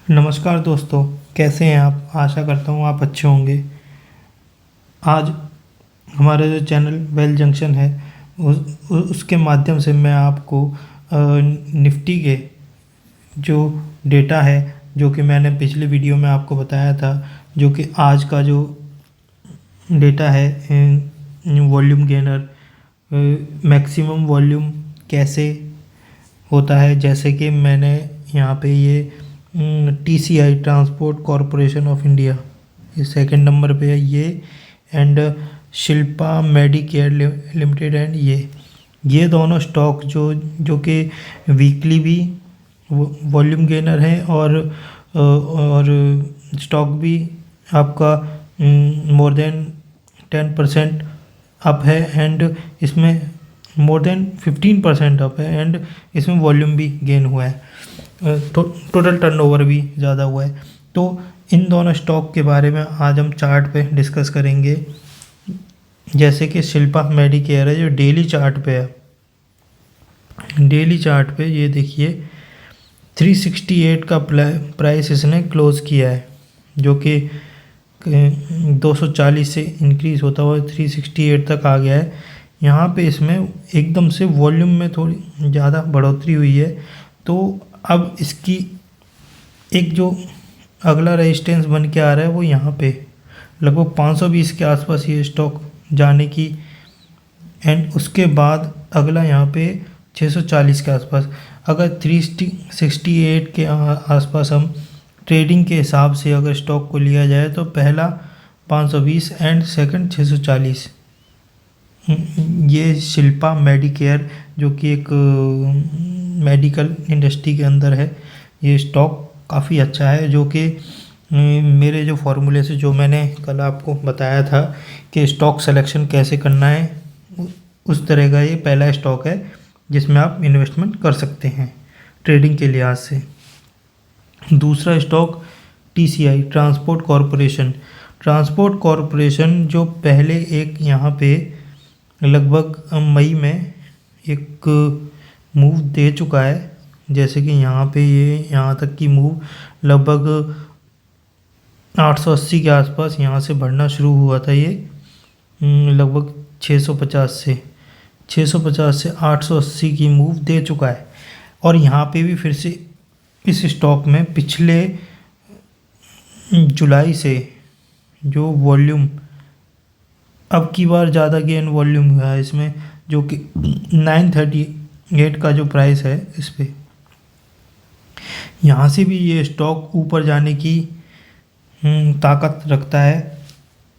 नमस्कार दोस्तों, कैसे हैं आप। आशा करता हूँ आप अच्छे होंगे। आज हमारा जो चैनल वेल जंक्शन है उसके माध्यम से मैं आपको निफ्टी के जो डेटा है, जो कि मैंने पिछले वीडियो में आपको बताया था, जो कि आज का जो डेटा है वॉल्यूम गेनर, मैक्सिमम वॉल्यूम कैसे होता है। जैसे कि मैंने यहाँ पे ये TCI transport corporation of India ये सेकंड नंबर पे है ये, and Shilpa Medicare limited, and ये दोनों स्टॉक जो कि वीकली भी वॉल्यूम गेनर है और स्टॉक भी आपका मोर देन 10% अप है, एंड इसमें मोर देन 15% अप है, एंड इसमें वॉल्यूम भी गेन हुआ है, टोटल टर्नओवर भी ज़्यादा हुआ है। तो इन दोनों स्टॉक के बारे में आज हम चार्ट पे डिस्कस करेंगे। जैसे कि शिल्पा मेडिकेयर है जो डेली चार्ट पे है। डेली चार्ट पे ये देखिए 368 का प्राइस इसने क्लोज़ किया है, जो कि 240 से इंक्रीज़ होता हुआ 368 तक आ गया है। यहाँ पे इसमें एकदम से वॉल्यूम में थोड़ी ज़्यादा बढ़ोतरी हुई है। तो अब इसकी एक जो अगला रेजिस्टेंस बन के आ रहा है वो यहाँ पे लगभग 520 के आसपास ये स्टॉक जाने की, एंड उसके बाद अगला यहाँ पे 640 के आसपास। अगर 368 के आसपास हम ट्रेडिंग के हिसाब से अगर स्टॉक को लिया जाए तो पहला 520 एंड सेकंड 640। ये शिल्पा मेडिकेयर जो कि एक मेडिकल इंडस्ट्री के अंदर है, ये स्टॉक काफ़ी अच्छा है, जो कि मेरे जो फॉर्मूले से जो मैंने कल आपको बताया था कि स्टॉक सिलेक्शन कैसे करना है, उस तरह का ये पहला स्टॉक है जिसमें आप इन्वेस्टमेंट कर सकते हैं ट्रेडिंग के लिहाज से। दूसरा स्टॉक TCI ट्रांसपोर्ट कॉरपोरेशन जो पहले एक यहाँ पे लगभग मई में एक मूव दे चुका है। जैसे कि यहाँ पे ये यहाँ तक की मूव लगभग 880 के आसपास यहाँ से बढ़ना शुरू हुआ था। ये लगभग 650 से 880 की मूव दे चुका है, और यहाँ पे भी फिर से इस स्टॉक में पिछले जुलाई से जो वॉल्यूम अब की बार ज़्यादा गेन वॉल्यूम हुआ है इसमें, जो कि 938 का जो प्राइस है इस पे, यहाँ से भी ये स्टॉक ऊपर जाने की ताकत रखता है।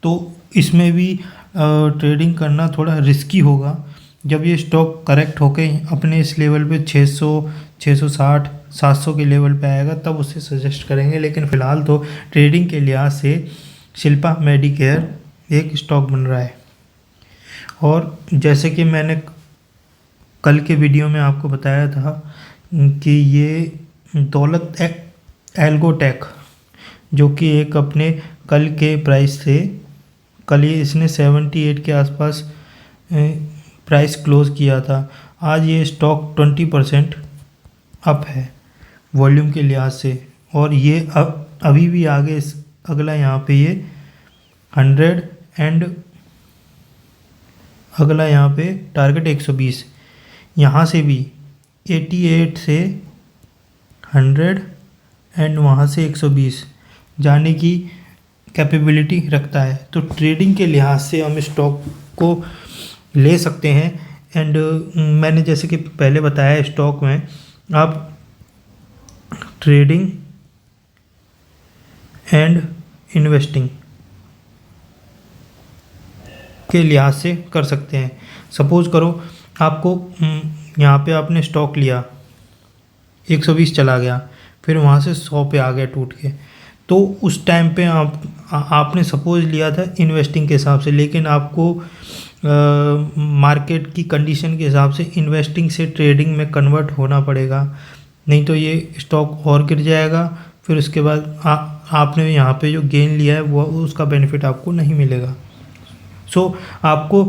तो इसमें भी ट्रेडिंग करना थोड़ा रिस्की होगा। जब ये स्टॉक करेक्ट होके अपने इस लेवल पे 600, 660, 700 के लेवल पे आएगा तब उसे सजेस्ट करेंगे, लेकिन फ़िलहाल तो ट्रेडिंग के लिहाज से शिल्पा मेडिकेयर एक स्टॉक बन रहा है। और जैसे कि मैंने कल के वीडियो में आपको बताया था कि ये दौलत एल्गोटेक जो कि एक अपने कल के प्राइस से, कल ये इसने 78 के आसपास प्राइस क्लोज़ किया था। आज ये स्टॉक 20% अप है वॉल्यूम के लिहाज से, और ये अभी भी आगे अगला यहाँ पे ये 100 एंड अगला यहाँ पे टारगेट 120, यहाँ से भी 88 से 100 एंड वहाँ से 120 जाने की कैपेबिलिटी रखता है। तो ट्रेडिंग के लिहाज से हम स्टॉक को ले सकते हैं। एंड मैंने जैसे कि पहले बताया, स्टॉक में आप ट्रेडिंग एंड इन्वेस्टिंग के लिहाज से कर सकते हैं। सपोज़ करो आपको यहाँ पे आपने स्टॉक लिया, 120 चला गया, फिर वहाँ से 100 पे आ गया टूट के, तो उस टाइम पे आपने सपोज़ लिया था इन्वेस्टिंग के हिसाब से, लेकिन आपको मार्केट की कंडीशन के हिसाब से इन्वेस्टिंग से ट्रेडिंग में कन्वर्ट होना पड़ेगा, नहीं तो ये स्टॉक और गिर जाएगा। फिर उसके बाद आपने यहाँ पे जो गेन लिया है वो उसका बेनिफिट आपको नहीं मिलेगा। सो आपको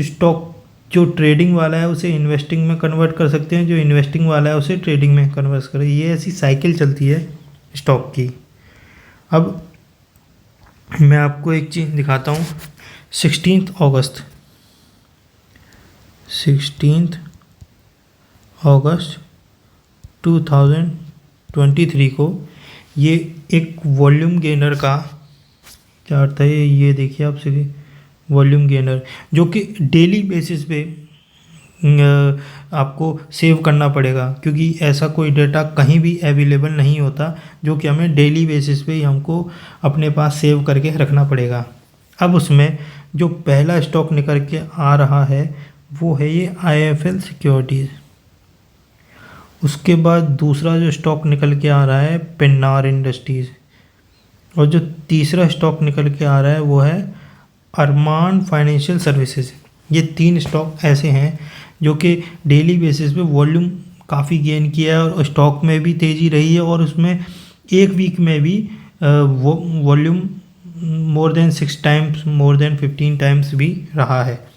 स्टॉक जो ट्रेडिंग वाला है उसे इन्वेस्टिंग में कन्वर्ट कर सकते हैं, जो इन्वेस्टिंग वाला है उसे ट्रेडिंग में कन्वर्ट करें। ये ऐसी साइकिल चलती है। स्टॉक की। अब मैं आपको एक चीज़ दिखाता हूँ। 16 अगस्त 2023 को ये एक वॉल्यूम गेनर का चार्ट था। ये देखिए आप सभी, वॉल्यूम गेनर जो कि डेली बेसिस पे आपको सेव करना पड़ेगा, क्योंकि ऐसा कोई डेटा कहीं भी अवेलेबल नहीं होता जो कि हमें डेली बेसिस पे ही हमको अपने पास सेव करके रखना पड़ेगा। अब उसमें जो पहला स्टॉक निकल के आ रहा है वो है ये IIFL सिक्योरिटीज़। उसके बाद दूसरा जो स्टॉक निकल के आ रहा है पेन्नार इंडस्ट्रीज़, और जो तीसरा स्टॉक निकल के आ रहा है वो है अरमान फाइनेंशियल सर्विसेज। ये 3 स्टॉक ऐसे हैं जो कि डेली बेसिस पे वॉल्यूम काफ़ी गेन किया है और स्टॉक में भी तेज़ी रही है, और उसमें एक वीक में भी volume more than 6 times, more than 15 times भी रहा है।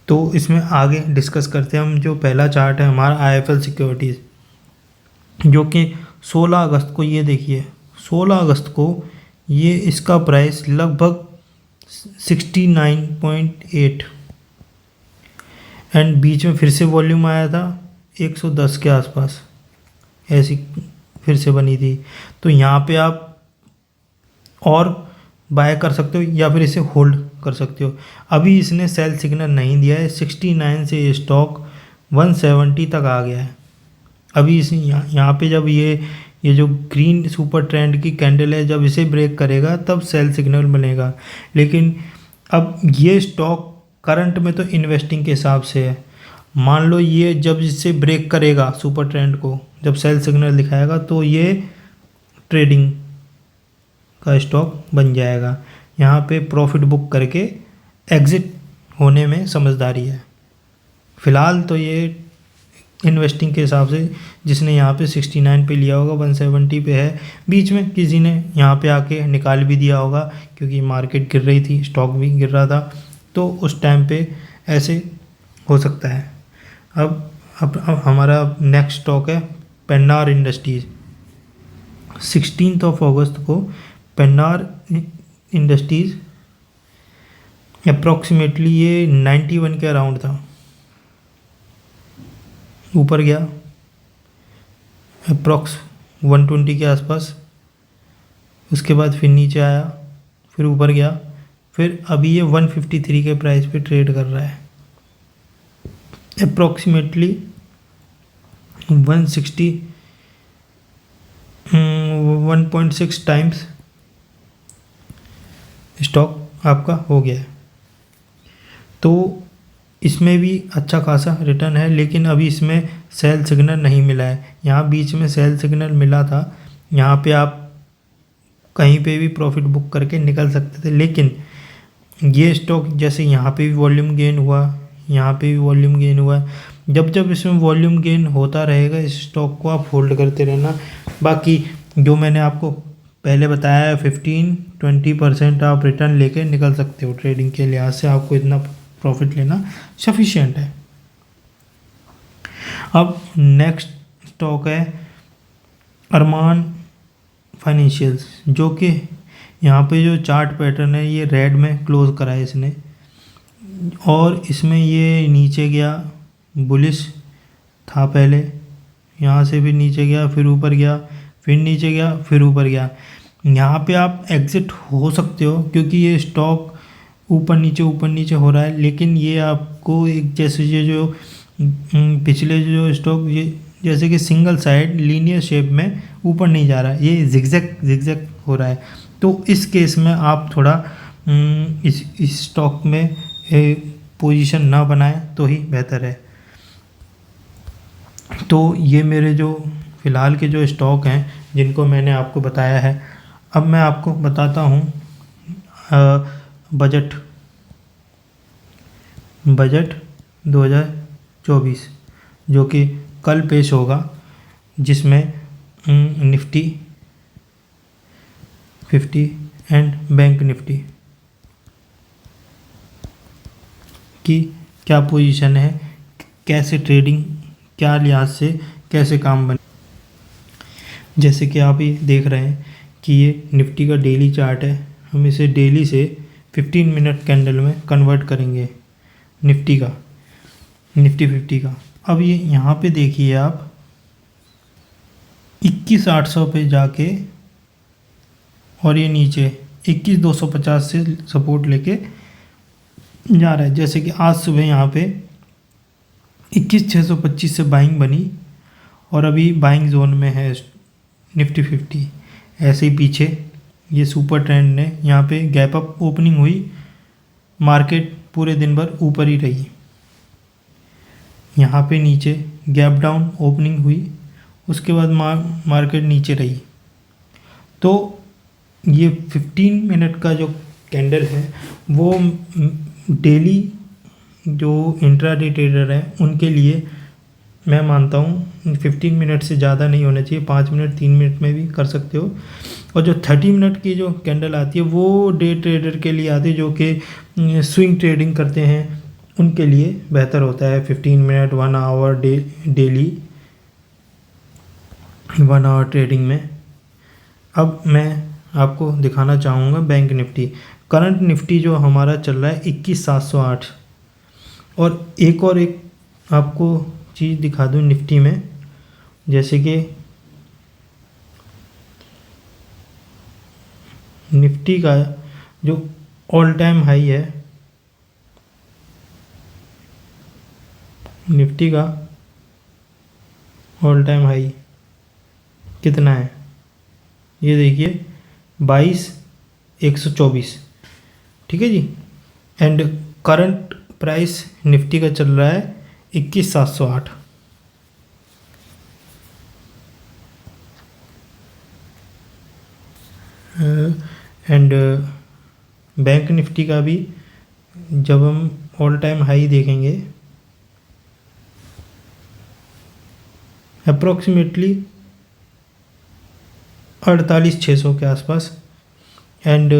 तो इसमें आगे डिस्कस करते हैं हम। जो पहला चार्ट है हमारा IIFL सिक्योरिटीज़, जो कि 16 अगस्त को, ये देखिए 16 अगस्त को ये इसका प्राइस लगभग 69.8, एंड बीच में फिर से वॉल्यूम आया था 110 के आसपास, ऐसी फिर से बनी थी। तो यहाँ पे आप और बाय कर सकते हो या फिर इसे होल्ड कर सकते हो। अभी इसने सेल सिग्नल नहीं दिया है। 69 से ये स्टॉक 170 तक आ गया है। अभी इस यहाँ पे जब ये जो ग्रीन सुपर ट्रेंड की कैंडल है, जब इसे ब्रेक करेगा तब सेल सिग्नल बनेगा। लेकिन अब ये स्टॉक करंट में तो इन्वेस्टिंग के हिसाब से है। मान लो ये जब इससे ब्रेक करेगा सुपर ट्रेंड को, जब सेल सिग्नल दिखाएगा, तो ये ट्रेडिंग का स्टॉक बन जाएगा। यहाँ पे प्रॉफिट बुक करके एग्ज़िट होने में समझदारी है। फ़िलहाल तो ये इन्वेस्टिंग के हिसाब से जिसने यहाँ पे 69 पे लिया होगा, 170 पे है। बीच में किसी ने यहाँ पे आके निकाल भी दिया होगा, क्योंकि मार्केट गिर रही थी, स्टॉक भी गिर रहा था, तो उस टाइम पे ऐसे हो सकता है। अब हमारा नेक्स्ट स्टॉक है पेन्नार इंडस्ट्रीज़। 16 अगस्त को पेन्नार इंडस्ट्रीज़ अप्रॉक्सीमेटली ये 91 के अराउंड था, ऊपर गया अप्रॉक्स 120 के आसपास, उसके बाद फिर नीचे आया, फिर ऊपर गया, फिर अभी ये 153 के प्राइस पे ट्रेड कर रहा है। अप्रॉक्सीमेटली 1.6 टाइम्स स्टॉक आपका हो गया है। तो इसमें भी अच्छा खासा रिटर्न है, लेकिन अभी इसमें सेल सिग्नल नहीं मिला है। यहाँ बीच में सेल सिग्नल मिला था, यहाँ पे आप कहीं पे भी प्रॉफिट बुक करके निकल सकते थे। लेकिन ये स्टॉक जैसे यहाँ पे भी वॉल्यूम गेन हुआ, यहाँ पे भी वॉल्यूम गेन हुआ, जब जब इसमें वॉल्यूम गेन होता रहेगा इस स्टॉक को आप होल्ड करते रहना। बाकी जो मैंने आपको पहले बताया है 15-20% आप रिटर्न लेके निकल सकते हो। ट्रेडिंग के लिहाज से आपको इतना प्रॉफिट लेना सफिशिएंट है। अब नेक्स्ट स्टॉक है अरमान फाइनेंशियल्स, जो कि यहाँ पे जो चार्ट पैटर्न है ये रेड में क्लोज करा है इसने, और इसमें ये नीचे गया, बुलिश था पहले, यहाँ से भी नीचे गया, फिर ऊपर गया, फिर नीचे गया, फिर ऊपर गया। यहाँ पे आप एग्ज़िट हो सकते हो, क्योंकि ये स्टॉक ऊपर नीचे हो रहा है। लेकिन ये आपको एक जैसे ये जो पिछले जो स्टॉक ये जैसे कि सिंगल साइड लीनियर शेप में ऊपर नहीं जा रहा है, ये जिगजैग हो रहा है। तो इस केस में आप थोड़ा इस स्टॉक में पोजीशन ना बनाएं तो ही बेहतर है। तो ये मेरे जो फ़िलहाल के जो स्टॉक हैं जिनको मैंने आपको बताया है। अब मैं आपको बताता हूँ बजट 2024 जो कि कल पेश होगा, जिसमें निफ्टी 50 एंड बैंक निफ्टी की क्या पोजीशन है, कैसे ट्रेडिंग क्या लिहाज से कैसे काम बने। जैसे कि आप ये देख रहे हैं कि ये निफ्टी का डेली चार्ट है। हम इसे डेली से 15 मिनट कैंडल में कन्वर्ट करेंगे निफ्टी 50 का। अब ये यहाँ पे देखिए आप 21,800 पे जाके और ये नीचे 21,250 से सपोर्ट लेके जा रहा है। जैसे कि आज सुबह यहाँ पे 21,625 से बाइंग बनी और अभी बाइंग जोन में है निफ्टी 50। ऐसे ही पीछे ये सुपर ट्रेंड ने यहाँ पे गैप अप ओपनिंग हुई, मार्केट पूरे दिन भर ऊपर ही रही। यहाँ पे नीचे गैप डाउन ओपनिंग हुई, उसके बाद मार्केट नीचे रही। तो ये 15 मिनट का जो कैंडल है वो डेली जो इंट्राडे ट्रेडर हैं उनके लिए मैं मानता हूँ 15 मिनट से ज़्यादा नहीं होना चाहिए। 5 मिनट 3 मिनट में भी कर सकते हो। और जो 30 मिनट की जो कैंडल आती है वो डे ट्रेडर के लिए आती है, जो कि स्विंग ट्रेडिंग करते हैं उनके लिए बेहतर होता है। 15 minute 1 hour daily 1 hour trading में। अब मैं आपको दिखाना चाहूँगा बैंक निफ्टी। करंट निफ्टी जो हमारा चल रहा है 21,708। और एक आपको चीज़ दिखा दूँ निफ्टी में, जैसे कि निफ्टी का जो ऑल टाइम हाई है, निफ्टी का ऑल टाइम हाई कितना है ये देखिए 22,124, ठीक है जी। एंड करंट प्राइस निफ्टी का चल रहा है 21,708। एंड बैंक निफ्टी का भी जब हम ऑल टाइम हाई देखेंगे अप्रोक्सीमेटली 48,600 के आसपास, एंड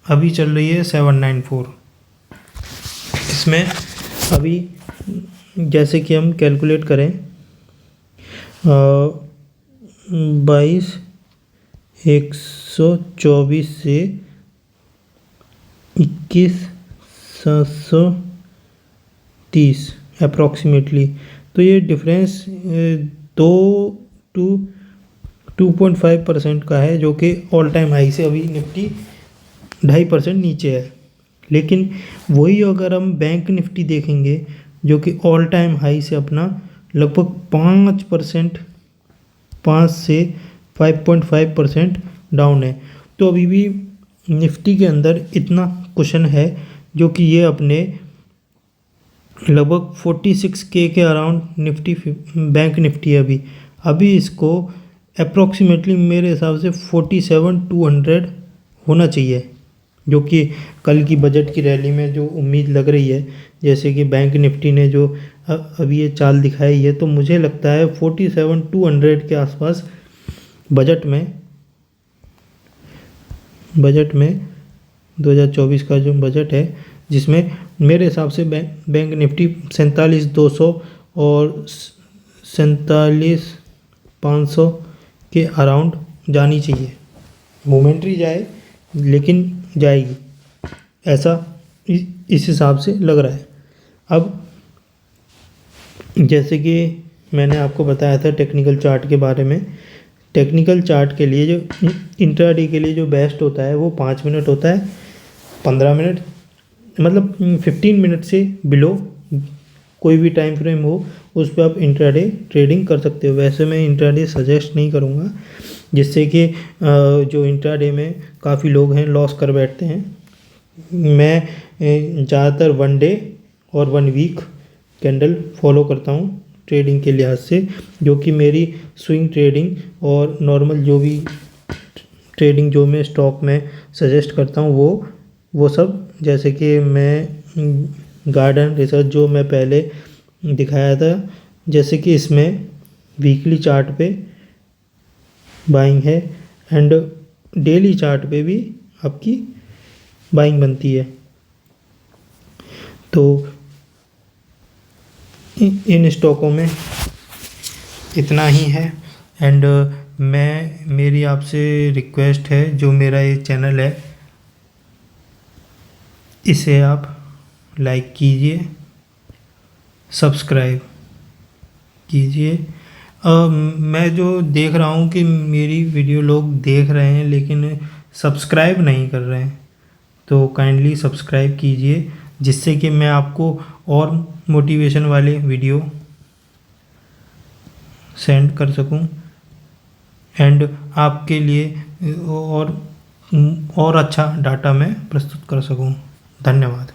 अभी चल रही है 794। इसमें अभी जैसे कि हम कैलकुलेट करें 22,124 से 21,730 अप्रॉक्सीमेटली, तो ये डिफरेंस 2.5% का है, जो कि ऑल टाइम हाई से अभी निफ्टी 2.5% नीचे है। लेकिन वही अगर हम बैंक निफ्टी देखेंगे जो कि ऑल टाइम हाई से अपना लगभग 5% 5 से 5.5% डाउन है। तो अभी भी निफ्टी के अंदर इतना कुशन है जो कि ये अपने लगभग 46K के अराउंड निफ्टी बैंक निफ्टी है अभी इसको अप्रॉक्सीमेटली मेरे हिसाब से 47,200 होना चाहिए, जो कि कल की बजट की रैली में जो उम्मीद लग रही है, जैसे कि बैंक निफ्टी ने जो अभी ये चाल दिखाई है, तो मुझे लगता है 47,200 के आसपास बजट में 2024 का जो बजट है, जिसमें मेरे हिसाब से बैंक निफ्टी 47,200 और 47,500 के अराउंड जानी चाहिए। मोमेंट्री जाए लेकिन जाएगी, ऐसा इस हिसाब से लग रहा है। अब जैसे कि मैंने आपको बताया था टेक्निकल चार्ट के बारे में, टेक्निकल चार्ट के लिए जो इंट्राडे के लिए जो बेस्ट होता है वो 5 मिनट होता है। 15 मिनट मतलब 15 मिनट से बिलो कोई भी टाइम फ्रेम हो उस पर आप इंट्राडे ट्रेडिंग कर सकते हो। वैसे मैं इंट्राडे सजेस्ट नहीं करूँगा, जिससे कि जो इंट्राडे में काफ़ी लोग हैं लॉस कर बैठते हैं। मैं ज़्यादातर 1 डे और 1 वीक कैंडल फॉलो करता हूँ ट्रेडिंग के लिहाज से, जो कि मेरी स्विंग ट्रेडिंग और नॉर्मल जो भी ट्रेडिंग जो मैं स्टॉक में सजेस्ट करता हूँ वो सब, जैसे कि मैं गार्डन रिसर्च जो मैं पहले दिखाया था, जैसे कि इसमें वीकली चार्ट पे बाइंग है एंड डेली चार्ट पे भी आपकी बाइंग बनती है। तो इन स्टॉकों में इतना ही है। एंड मेरी आपसे रिक्वेस्ट है, जो मेरा ये चैनल है इसे आप लाइक कीजिए, सब्सक्राइब कीजिए। मैं जो देख रहा हूँ कि मेरी वीडियो लोग देख रहे हैं लेकिन सब्सक्राइब नहीं कर रहे हैं, तो काइंडली सब्सक्राइब कीजिए, जिससे कि मैं आपको और मोटिवेशन वाले वीडियो सेंड कर सकूं एंड आपके लिए और अच्छा डाटा मैं प्रस्तुत कर सकूं। धन्यवाद।